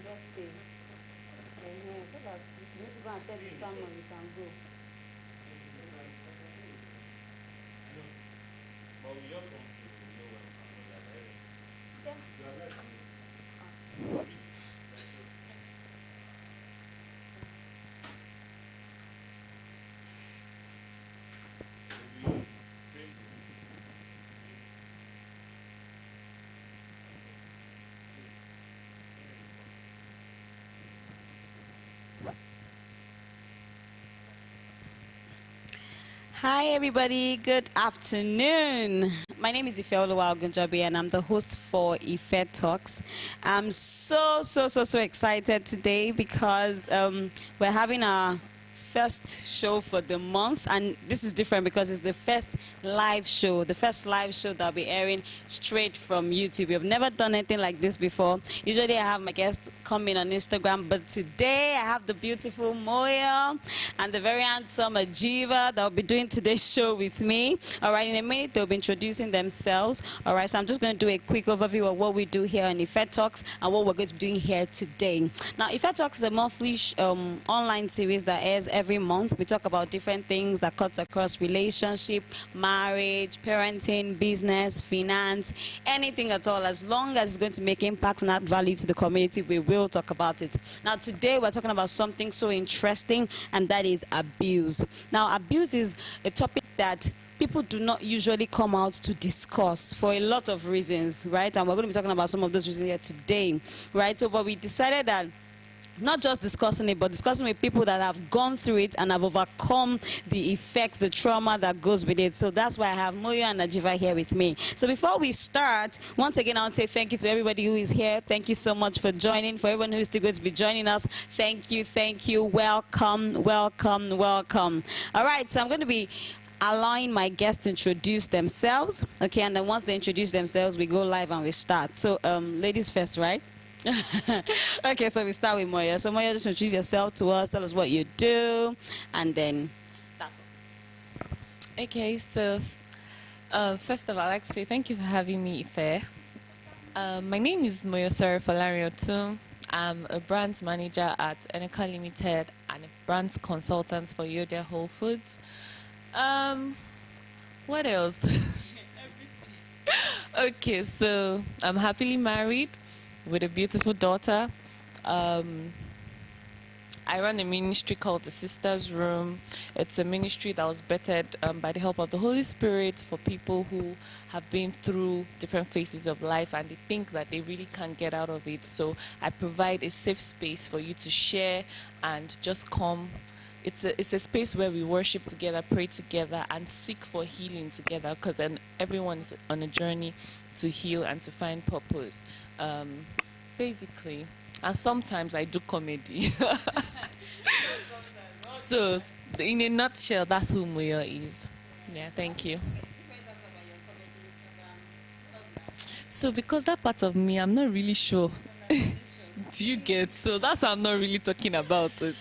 just stay. So that if you need to go and tell the sermon, you can go. Hi everybody, good afternoon. My name is IfeTalks and I'm the host for IfeTalks. I'm so excited today because we're having our first show for the month, and this is different because it's the first live show that'll be airing straight from YouTube. We've never done anything like this before. Usually I have my guests come in on Instagram, but today I have the beautiful Moya and the very handsome Ajiva that will be doing today's show with me. All right, in a minute they'll be introducing themselves. All right, so I'm just going to do a quick overview of what we do here on IfeTalks and what we're going to be doing here today. Now, IfeTalks is a monthly online series that airs every month. We talk about different things that cuts across relationship, marriage, parenting, business, finance, anything at all. As long as it's going to make impact and add value to the community, we will talk about it. Now, today we're talking about something so interesting, and that is abuse. Now, abuse is a topic that people do not usually come out to discuss for a lot of reasons, right? And we're going to be talking about some of those reasons here today, right? So, but we decided that not just discussing it, but discussing with people that have gone through it and have overcome the effects, the trauma that goes with it. So that's why I have Moyo and Ajiva here with me. So before we start, once again, I want to say thank you to everybody who is here. Thank you so much for joining. For everyone who is still going to be joining us, thank you, thank you. Welcome, welcome, welcome. All right, so I'm going to be allowing my guests to introduce themselves. Okay, and then once they introduce themselves, we go live and we start. So ladies first, right? Okay, so we start with Moya. So Moya, just introduce yourself to us, tell us what you do, and then that's all. Okay, so first of all, I'd like to say thank you for having me, Ife. My name is Moyo Folariotun. I'm a brands manager at Eneka Limited and a brands consultant for Yodia Whole Foods. What else? Okay, so I'm happily married with a beautiful daughter. I run a ministry called the Sisters Room. It's a ministry that was bettered by the help of the Holy Spirit for people who have been through different phases of life and they think that they really can't get out of it. So I provide a safe space for you to share and just come. It's a space where we worship together, pray together, and seek for healing together, because then everyone's on a journey to heal and to find purpose, basically. And sometimes I do comedy. So, in a nutshell, that's who Moyo is. Yeah, thank you. So, because that part of me, I'm not really sure. Do you get? So that's why I'm not really talking about it.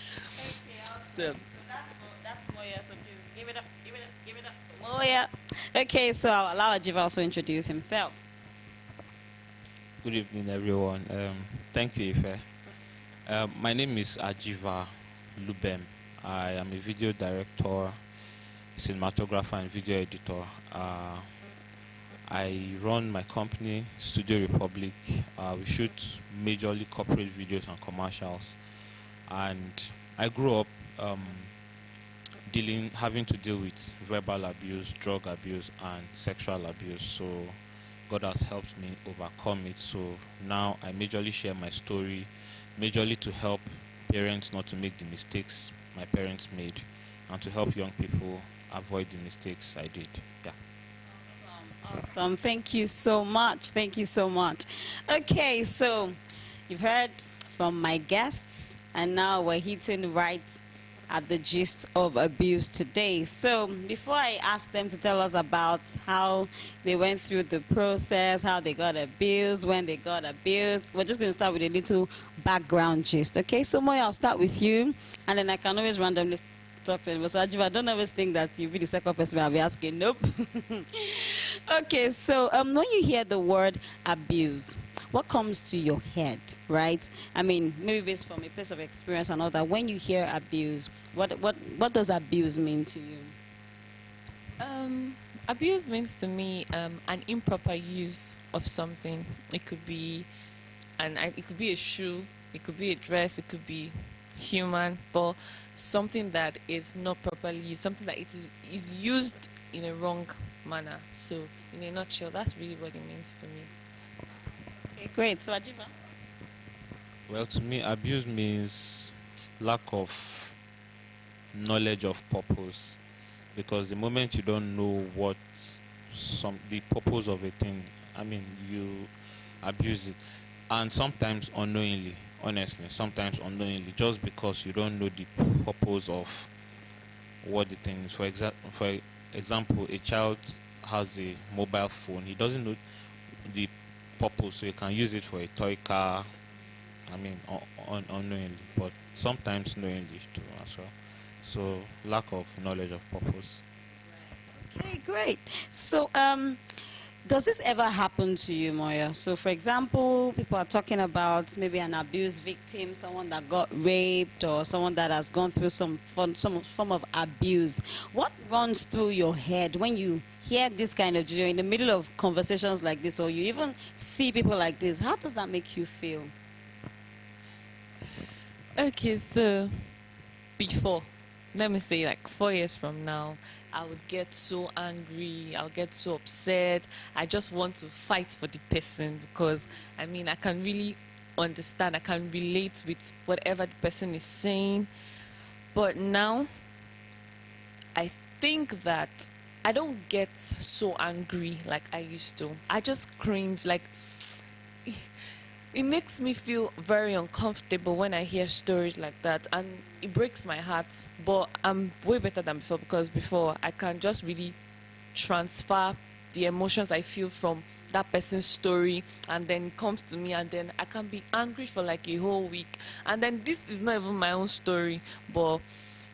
So that's Moya. So please give it up, give it up, Moya. Okay, so I'll allow Ajiva also introduce himself. Good evening, everyone. Thank you, Ife. My name is Ajiva Lubem. I am a video director, cinematographer, and video editor. I run my company, Studio Republic. We shoot majorly corporate videos and commercials. And I grew up having to deal with verbal abuse, drug abuse, and sexual abuse. So God has helped me overcome it. So now I majorly share my story, majorly to help parents not to make the mistakes my parents made, and to help young people avoid the mistakes I did. Yeah. Awesome. Thank you so much. Thank you so much. Okay, so you've heard from my guests, and now we're hitting right at the gist of abuse today. So before I ask them to tell us about how they went through the process, how they got abused, when they got abused, we're just going to start with a little background gist. Okay, so Moya, I'll start with you, and then I can always randomly talk to anyone. So Ajiva, don't always think that you'll be the second person I'll be asking. Nope. Okay, so when you hear the word abuse, what comes to your head, right? I mean, maybe based from a place of experience and all that. When you hear abuse, what does abuse mean to you? Um, Abuse means to me an improper use of something. It could be it could be a shoe, it could be a dress, it could be human, but something that is not properly used, something that is used in a wrong manner. So, in a nutshell, that's really what it means to me. Okay, great. So, Ajiva? Well, to me, abuse means lack of knowledge of purpose, because the moment you don't know what the purpose of a thing, I mean, you abuse it, and sometimes unknowingly. Honestly, sometimes unknowingly, just because you don't know the purpose of what the thing is. For example, a child has a mobile phone. He doesn't know the purpose, so he can use it for a toy car. I mean, unknowingly, but sometimes knowingly too as well. So lack of knowledge of purpose. Okay, great. So, does this ever happen to you, Moya? So, for example, people are talking about maybe an abuse victim, someone that got raped, or someone that has gone through some form of abuse. What runs through your head when you hear this kind of you're in the middle of conversations like this, or you even see people like this? How does that make you feel? Okay, so before, let me say like 4 years from now, I would get so angry, I'll get so upset. I just want to fight for the person because I mean, I can really understand, I can relate with whatever the person is saying. But now, I think that I don't get so angry like I used to. I just cringe. Like, it makes me feel very uncomfortable when I hear stories like that, and it breaks my heart. But I'm way better than before, because before I can just really transfer the emotions I feel from that person's story, and then it comes to me, and then I can be angry for like a whole week. And then this is not even my own story, but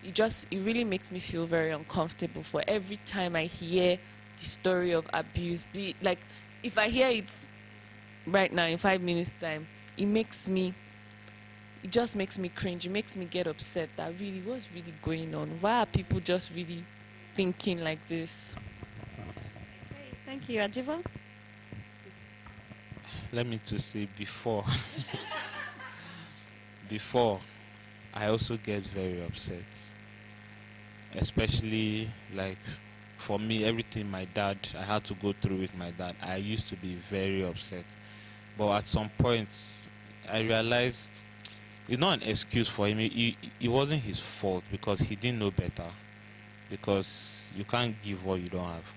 it really makes me feel very uncomfortable for every time I hear the story of abuse. Be like, if I hear it right now in 5 minutes time, it just makes me cringe. It makes me get upset that really, what's really going on? Why are people just really thinking like this? Okay, thank you, Ajiva. Let me to say before I also get very upset, especially like for me, everything my dad I had to go through with my dad. I used to be very upset, but at some point I realized it's not an excuse for him. It wasn't his fault, because he didn't know better, because you can't give what you don't have.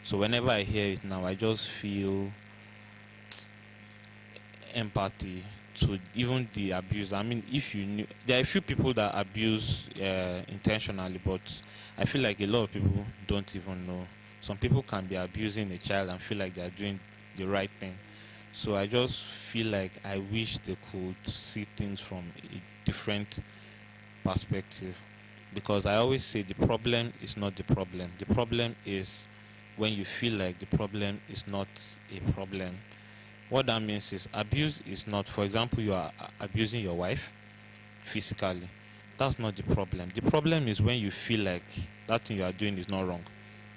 So whenever I hear it now, I just feel empathy to even the abuse. I mean, if you knew, there are a few people that abuse intentionally, but I feel like a lot of people don't even know. Some people can be abusing a child and feel like they are doing the right thing. So I just feel like I wish they could see things from a different perspective, because I always say the problem is not the problem. The problem is when you feel like the problem is not a problem. What that means is abuse is not, for example, you are abusing your wife physically. That's not the problem. The problem is when you feel like that thing you are doing is not wrong.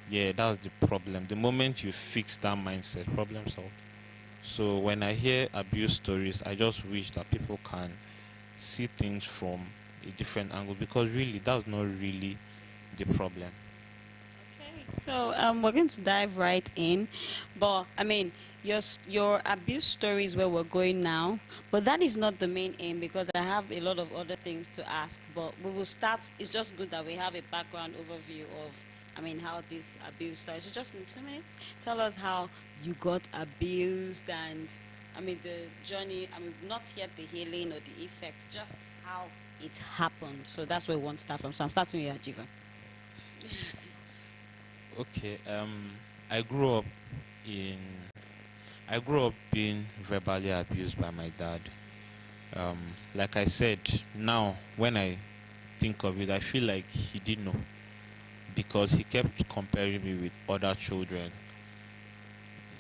Yeah, that's the problem. The moment you fix that mindset, problem solved. So when I hear abuse stories, I just wish that people can see things from a different angle, because really that's not really the problem. Okay, so we're going to dive right in, but I mean, your abuse story is where we're going now, but that is not the main aim, because I have a lot of other things to ask. But we will start. It's just good that we have a background overview of, I mean, how this abuse started. So just in 2 minutes, tell us how you got abused, and I mean the journey. I mean, not yet the healing or the effects, just how it happened. So that's where we want to start from. So I'm starting with you, Ajiva. Okay. I grew up in I grew up being verbally abused by my dad. Like I said, now when I think of it, I feel like he didn't know, because he kept comparing me with other children.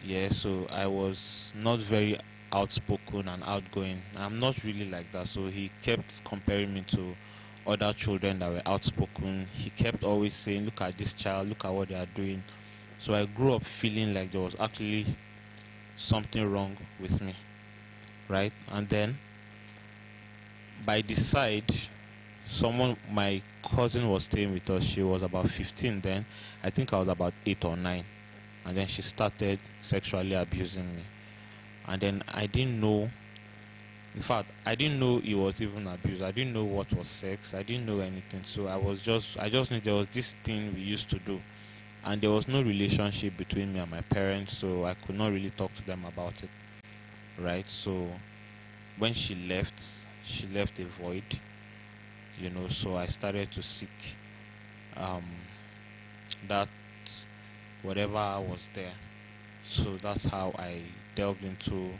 Yeah, so I was not very outspoken and outgoing. I'm not really like that, so he kept comparing me to other children that were outspoken. He kept always saying, look at this child, look at what they are doing. So I grew up feeling like there was actually something wrong with me, right? And then by the side, my cousin was staying with us. She was about 15 then. I think I was about 8 or 9. And then she started sexually abusing me. And then I didn't know. In fact, I didn't know it was even abuse. I didn't know what was sex. I didn't know anything. So I just knew there was this thing we used to do. And there was no relationship between me and my parents, so I could not really talk to them about it. Right? So when she left a void, so I started to seek um, that whatever was there. So that's how I delved into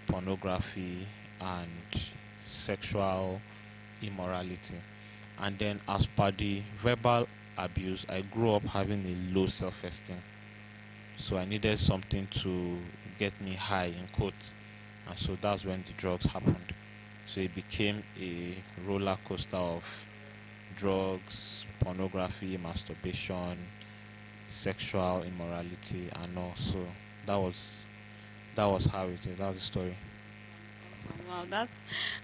pornography and sexual immorality. And then as per the verbal abuse, I grew up having a low self-esteem. So I needed something to get me high, in quotes. And so that's when the drugs happened. So it became a roller coaster of drugs, pornography, masturbation, sexual immorality, and all. So that was how it is. That's the story. Wow,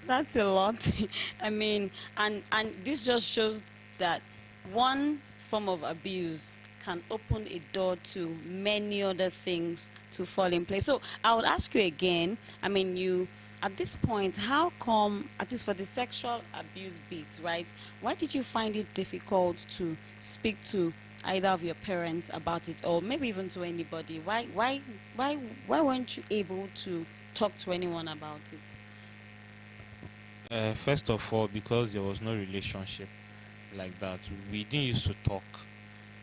that's a lot. I mean, and this just shows that one form of abuse can open a door to many other things to fall in place. So I would ask you again. I mean, you at this point, how come, at least for the sexual abuse bit, right? Why did you find it difficult to speak to either of your parents about it, or maybe even to anybody? Why weren't you able to talk to anyone about it? First of all, because there was no relationship like that, we didn't used to talk.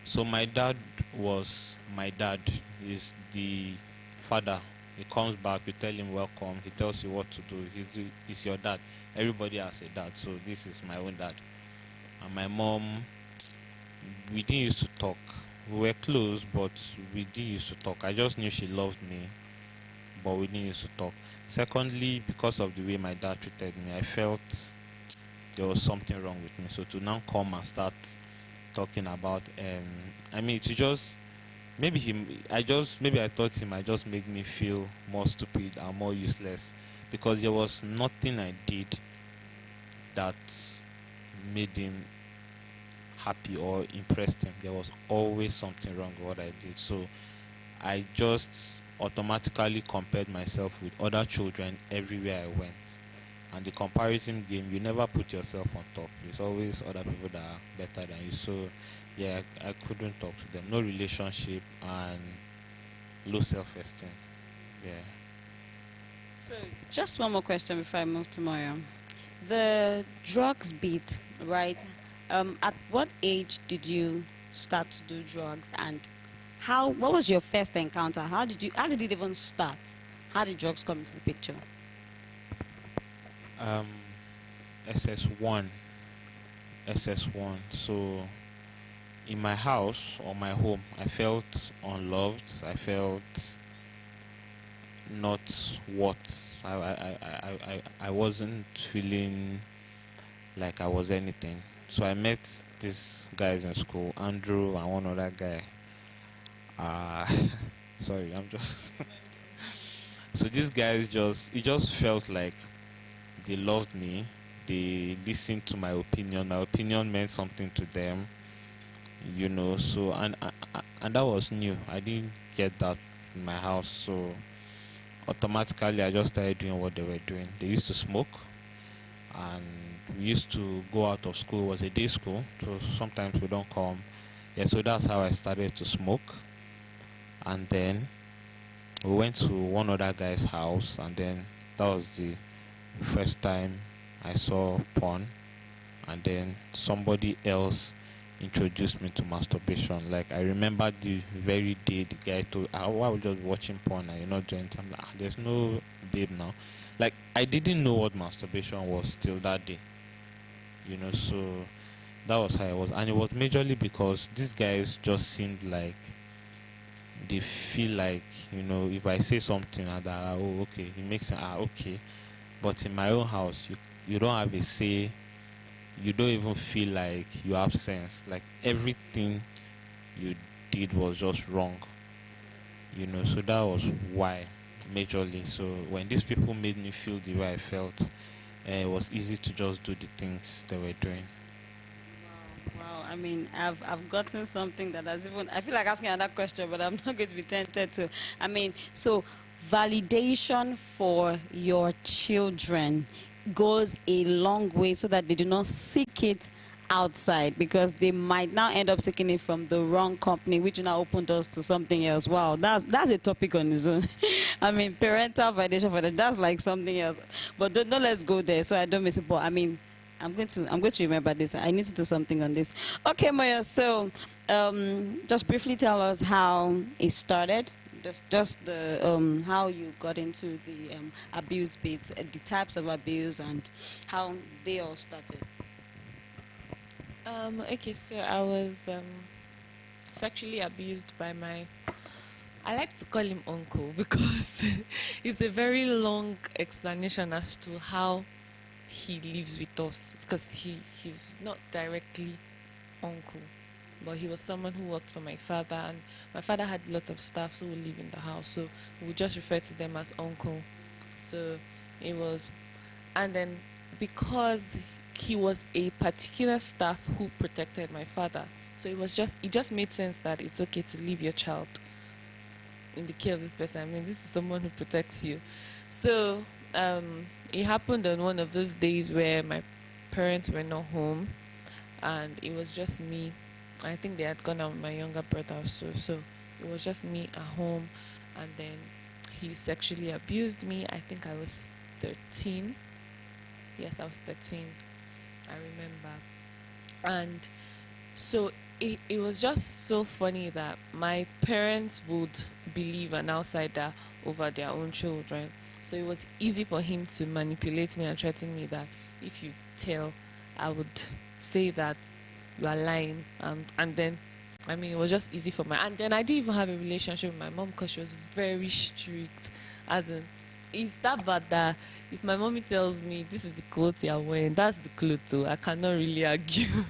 So my dad was my dad. Is the father. He comes back, we tell him welcome. He tells you what to do. He's your dad. Everybody has a dad, so this is my own dad. And my mom, we didn't used to talk. We were close, but we didn't used to talk. I just knew she loved me, but we didn't used to talk. Secondly, because of the way my dad treated me, I felt there was something wrong with me. So to now come and start talking about, I mean, to just maybe I thought he might just make me feel more stupid and more useless, because there was nothing I did that made him happy or impressed him. There was always something wrong with what I did. So I just automatically compared myself with other children everywhere I went. And the comparison game, you never put yourself on top. It's always other people that are better than you. So yeah, I couldn't talk to them. No relationship and low self-esteem. Yeah. So, just one more question before I move to Moya. The drugs bit, right? At what age did you start to do drugs, and what was your first encounter? How did it even start? How did drugs come into the picture? Um, SS1. SS1. So in my house or my home, I felt unloved. I felt not what I wasn't feeling like I was anything. So I met these guys in school, Andrew and one other guy. Sorry, I'm just. So these guys it just felt like they loved me. They listened to my opinion. My opinion meant something to them, So and that was new. I didn't get that in my house. So automatically, I just started doing what they were doing. They used to smoke, and we used to go out of school. It was a day school, so sometimes we don't come. Yeah, so that's how I started to smoke. And then we went to one other guy's house, and then that was the first time I saw porn. And then somebody else introduced me to masturbation. Like, I remember the very day the guy told, why are we just watching porn and you're not doing it? I'm like, there's no babe now. Like, I didn't know what masturbation was till that day. So that was how it was. And it was majorly because these guys just seemed like they feel like, if I say something and that, oh, okay, it makes sense, okay. But in my own house, you don't have a say. You don't even feel like you have sense. Like everything you did was just wrong. So that was why, majorly. So when these people made me feel the way I felt, it was easy to just do the things they were doing. Wow, I mean, I've gotten something that has even. I feel like asking another question, but I'm not going to be tempted to. I mean, so validation for your children goes a long way so that they do not seek it outside, because they might now end up seeking it from the wrong company, which now open doors to something else. Wow, that's a topic on its own. I mean, parental validation for that, that's like something else. But don't let's go there so I don't miss it. But I mean, I'm going to remember this. I need to do something on this. Okay, Maya. So, just briefly tell us how it started. Just the how you got into the abuse bits, the types of abuse, and how they all started. Okay, so I was sexually abused by my. I like to call him uncle because it's a very long explanation as to how he lives with us. Because he's not directly uncle, but he was someone who worked for my father, and my father had lots of staff who would live in the house, so we would just refer to them as uncle. So it was, and then because he was a particular staff who protected my father, so it just made sense that it's okay to leave your child in the care of this person. I mean, this is someone who protects you. So it happened on one of those days where my parents were not home, and it was just me. I think they had gone out with my younger brother or so. So it was just me at home, and then he sexually abused me. I think I was 13. Yes, I was 13. I remember. And so it was just so funny that my parents would believe an outsider over their own children. So it was easy for him to manipulate me and threaten me that if you tell, I would say that you are lying. And then, I mean, it was just easy for my. And then I didn't even have a relationship with my mom because she was very strict. As in, it's that bad that if my mommy tells me this is the clothes you're wearing, that's the clothes too. I cannot really argue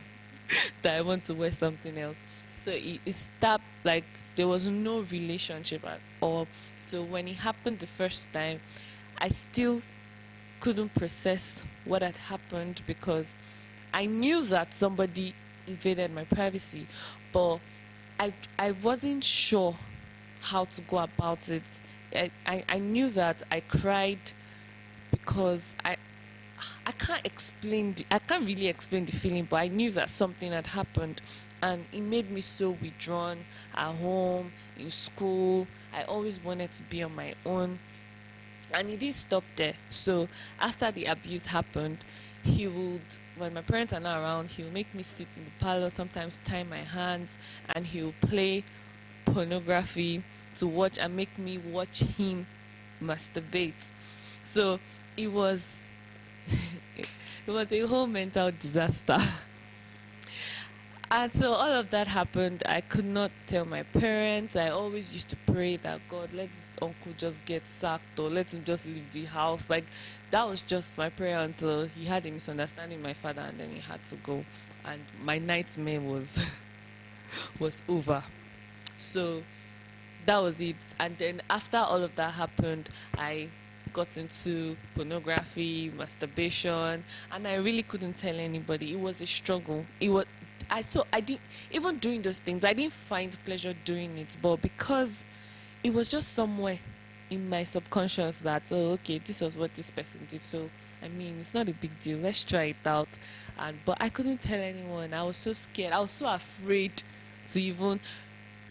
that I want to wear something else. So it stopped, like, there was no relationship at all. So when it happened the first time, I still couldn't process what had happened because I knew that somebody invaded my privacy, but I wasn't sure how to go about it. I knew that I cried because I can't explain I can't really explain the feeling, but I knew that something had happened, and it made me so withdrawn at home, in school. I always wanted to be on my own, and it didn't stop there. So after the abuse happened, he would, when my parents are not around, he'll make me sit in the parlor, sometimes tie my hands, and he'll play pornography to watch and make me watch him masturbate. So it was it was a whole mental disaster. And so all of that happened. I could not tell my parents. I always used to pray that God, let this uncle just get sacked or let him just leave the house. Like, that was just my prayer until he had a misunderstanding with my father and then he had to go. And my nightmare was was over. So that was it. And then after all of that happened, I got into pornography, masturbation, and I really couldn't tell anybody. It was a struggle. I didn't, even doing those things, I didn't find pleasure doing it, but because it was just somewhere in my subconscious that, oh, okay, this was what this person did, so I mean, it's not a big deal, let's try it out. And but I couldn't tell anyone. I was so scared, I was so afraid to even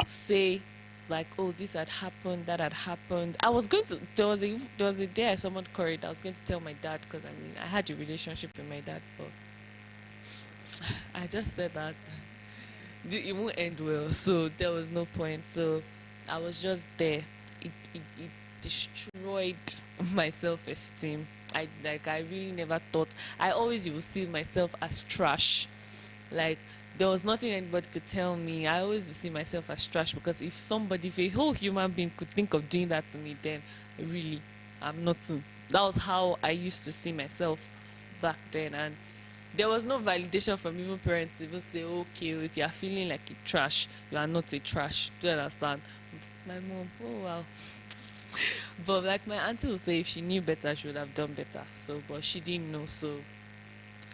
say, like, oh, this had happened, that had happened. I was going to, there was a day I summoned courage. I was going to tell my dad, because I mean, I had a relationship with my dad, but I just said that it won't end well, so there was no point. So I was just there. It destroyed my self-esteem. I really never thought. I always used to see myself as trash. Like, there was nothing anybody could tell me. I always see myself as trash, because if a whole human being could think of doing that to me, then really, I'm nothing. That was how I used to see myself back then. And there was no validation from even parents to even say, okay, if you are feeling like a trash, you are not a trash. Do you understand? My mom, oh wow. But like my auntie would say, if she knew better, she would have done better. So, but she didn't know. So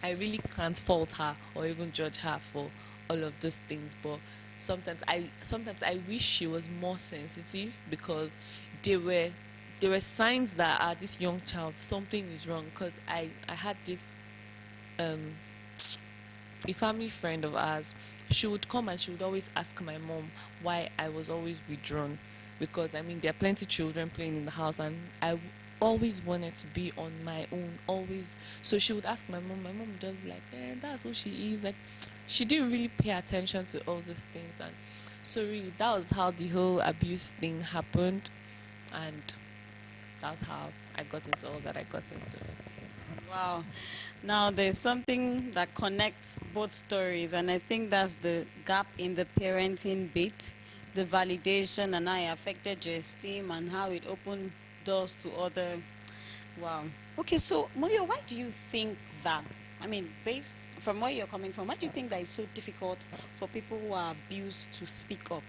I really can't fault her or even judge her for all of those things. But sometimes I wish she was more sensitive, because there were there were signs that this young child, something is wrong. Because I had this um a family friend of ours. She would come and she would always ask my mom why I was always withdrawn, because I mean there are plenty children playing in the house, and always wanted to be on my own, always. So she would ask my mom. My mom would just be like, that's who she is. Like, she didn't really pay attention to all these things. And so really that was how the whole abuse thing happened, and that's how I got into all that I got into. Wow. Now there's something that connects both stories, and I think that's the gap in the parenting bit, the validation, and how it affected your esteem and how it opened doors to other. Wow. Okay, so Moyo, why do you think that? I mean, based from where you're coming from, why do you think that it's so difficult for people who are abused to speak up?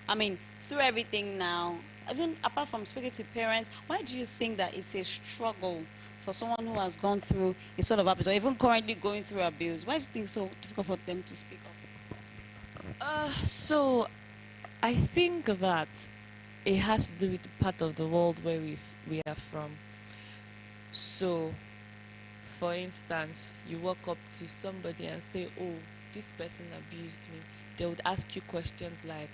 I mean, through everything now, even apart from speaking to parents, why do you think that it's a struggle for someone who has gone through a sort of abuse or even currently going through abuse? Why is it so difficult for them to speak up? So I think that it has to do with the part of the world where we are from. So, for instance, you walk up to somebody and say, "Oh, this person abused me." They would ask you questions like,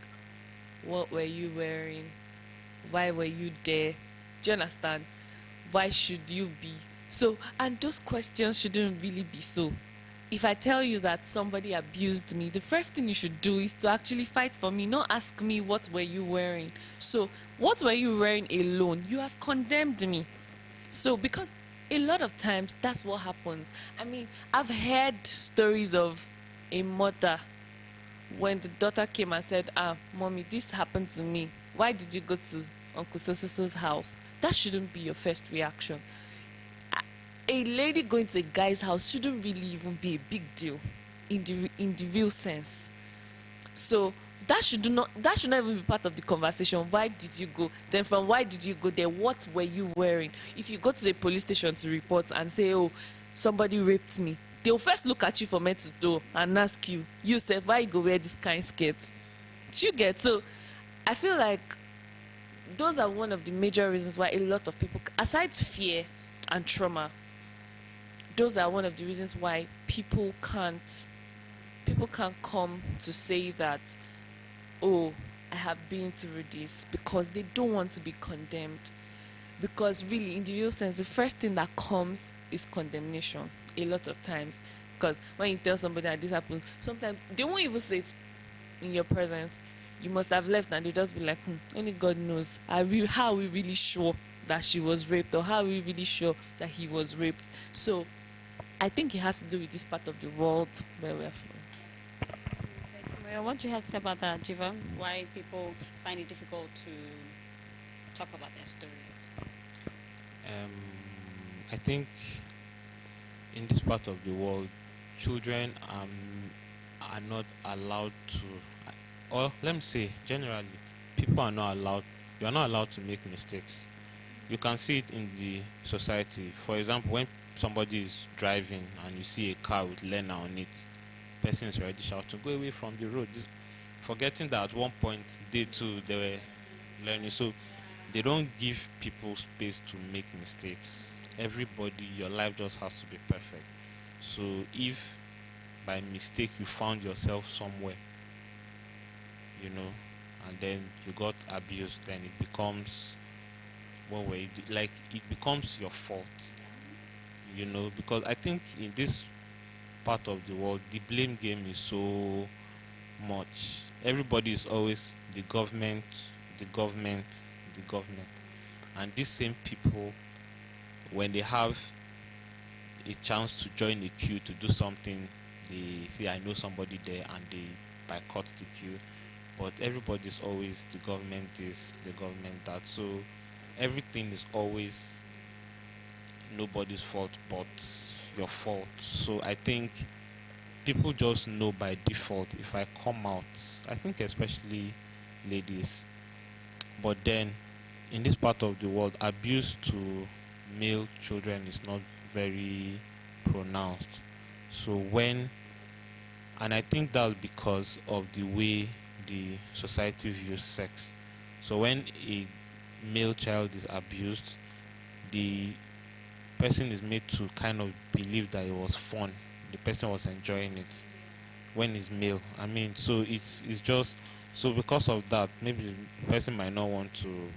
"What were you wearing? Why were you there? Do you understand? Why should you be?" So, and those questions shouldn't really be so. If I tell you that somebody abused me, the first thing you should do is to actually fight for me, not ask me what were you wearing. So, what were you wearing alone? You have condemned me. So, because a lot of times that's what happens. I mean, I've heard stories of a mother when the daughter came and said, mommy, this happened to me. Why did you go to Uncle Soso's house? That shouldn't be your first reaction. A lady going to a guy's house shouldn't really even be a big deal in the real sense. So that should not even be part of the conversation. Why did you go? Then from why did you go there, what were you wearing? If you go to the police station to report and say, oh, somebody raped me, they'll first look at you from head to toe and ask you, yourself, why you go wear this kind of skirt? You get? So I feel like those are one of the major reasons why a lot of people, aside fear and trauma, those are one of the reasons why people can't come to say that, oh, I have been through this, because they don't want to be condemned. Because really, in the real sense, the first thing that comes is condemnation a lot of times. Because when you tell somebody that this happened, sometimes they won't even say it in your presence. You must have left and they just be like, only God knows. How are we really sure that she was raped, or how are we really sure that he was raped? So I think it has to do with this part of the world where we're from. Well, what do you have to say about that, Jiva? Why people find it difficult to talk about their stories? I think in this part of the world, children are not allowed to, or let me say, generally, people are not allowed. You are not allowed to make mistakes. You can see it in the society. For example, when somebody is driving and you see a car with learner on it, person is already shouting, "Go away from the road," forgetting that at one point they too they were learning. So they don't give people space to make mistakes. Everybody, your life just has to be perfect. So if by mistake you found yourself somewhere, and then you got abused, then it becomes, what way, like, it becomes your fault, because I think in this part of the world the blame game is so much. Everybody is always the government, the government, the government. And these same people, when they have a chance to join a queue to do something, they say I know somebody there and they boycott the queue. But everybody's always the government this, the government that. So everything is always nobody's fault but your fault. So I think people just know by default if I come out, I think especially ladies. But then in this part of the world, abuse to male children is not very pronounced. So and I think that's because of the way the society views sex. So when a male child is abused, the person is made to kind of believe that it was fun. The person was enjoying it when it's male. I mean, so it's just so because of that, maybe the person might not want to.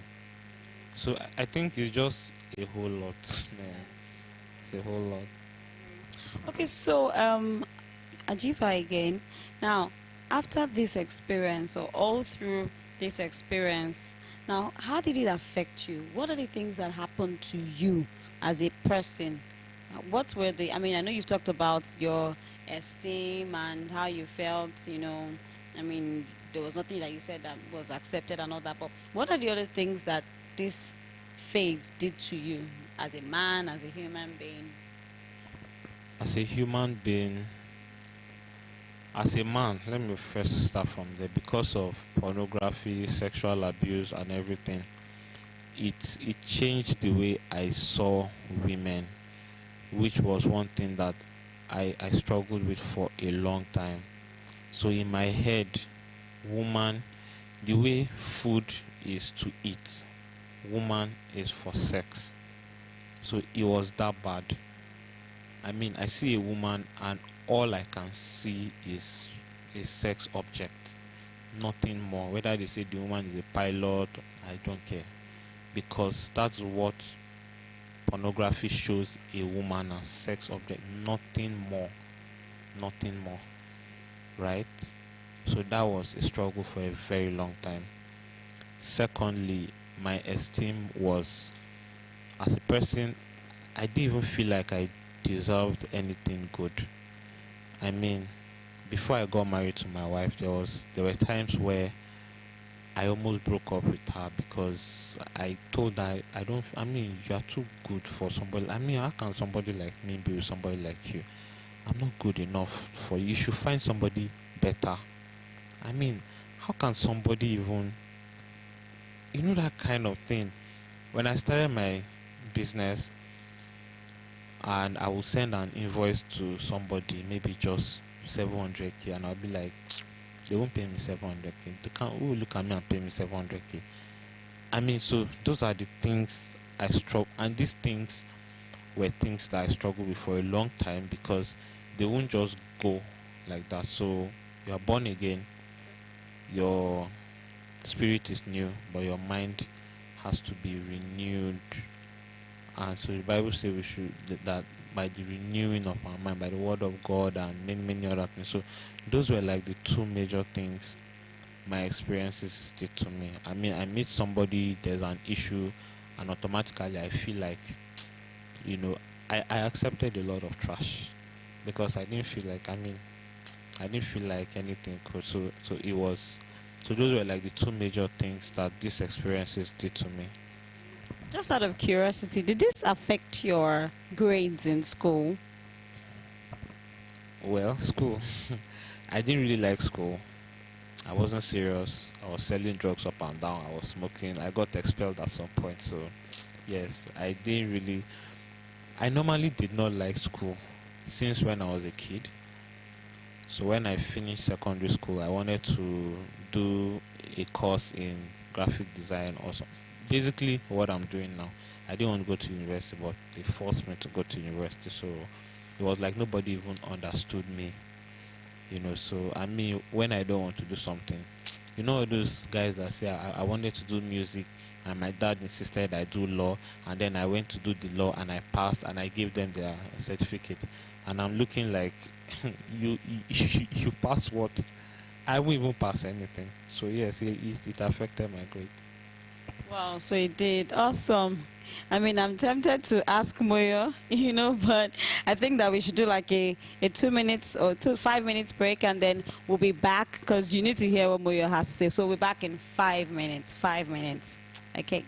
So I think it's just a whole lot, man. It's a whole lot. Okay, so Ajiva again. Now, after this experience, or all through this experience, now how did it affect you? What are the things that happened to you as a person? What were the? I mean, I know you've talked about your esteem and how you felt. I mean, there was nothing that you said that was accepted and all that. But what are the other things that this phase did to you as a man, as a human being? As a human being, as a man, let me first start from there. Because of pornography, sexual abuse, and everything, it changed the way I saw women, which was one thing that I struggled with for a long time. So in my head, woman, the way food is to eat, woman is for sex. So it was that bad. I mean, I see a woman and all I can see is a sex object, nothing more. Whether they say the woman is a pilot, I don't care, because that's what pornography shows a woman as, sex object, nothing more, nothing more, right? So that was a struggle for a very long time. Secondly, my esteem was, as a person, I didn't even feel like I deserved anything good. I mean, before I got married to my wife, there were times where I almost broke up with her because I told her I mean, you are too good for somebody. I mean, how can somebody like me be with somebody like you? I'm not good enough for you. You should find somebody better. I mean, how can somebody even, that kind of thing? When I started my business, and I will send an invoice to somebody, maybe just 700k, and I'll be like, they won't pay me 700k. They can't. Who will look at me and pay me 700k? I mean, so those are the things I struggle, and these things were things that I struggled with for a long time because they won't just go like that. So you are born again, your spirit is new, but your mind has to be renewed. And so the Bible says we should that by the renewing of our mind, by the word of God, and many other things. So those were like the two major things my experiences did to me. I mean, I meet somebody, there's an issue, and automatically I feel like, I accepted a lot of trash because I didn't feel like, I didn't feel like anything could. So those were like the two major things that these experiences did to me. Just out of curiosity, did this affect your grades in school? Well, school. I didn't really like school. I wasn't serious. I was selling drugs up and down. I was smoking. I got expelled at some point. So, yes, I didn't really. I normally did not like school since when I was a kid. So, when I finished secondary school, I wanted to do a course in graphic design or something. Basically, what I'm doing now. I didn't want to go to university, but they forced me to go to university. So, it was like nobody even understood me. So I mean, when I don't want to do something, those guys that say I wanted to do music and my dad insisted I do law, and then I went to do the law and I passed and I gave them their certificate, and I'm looking like you pass what? I won't even pass anything. So yes, it affected my grade. Wow, so it did. Awesome. I mean, I'm tempted to ask Moyo, but I think that we should do like a 2 minutes or 5 minutes break, and then we'll be back because you need to hear what Moyo has to say. So we'll be back in 5 minutes. 5 minutes. Okay.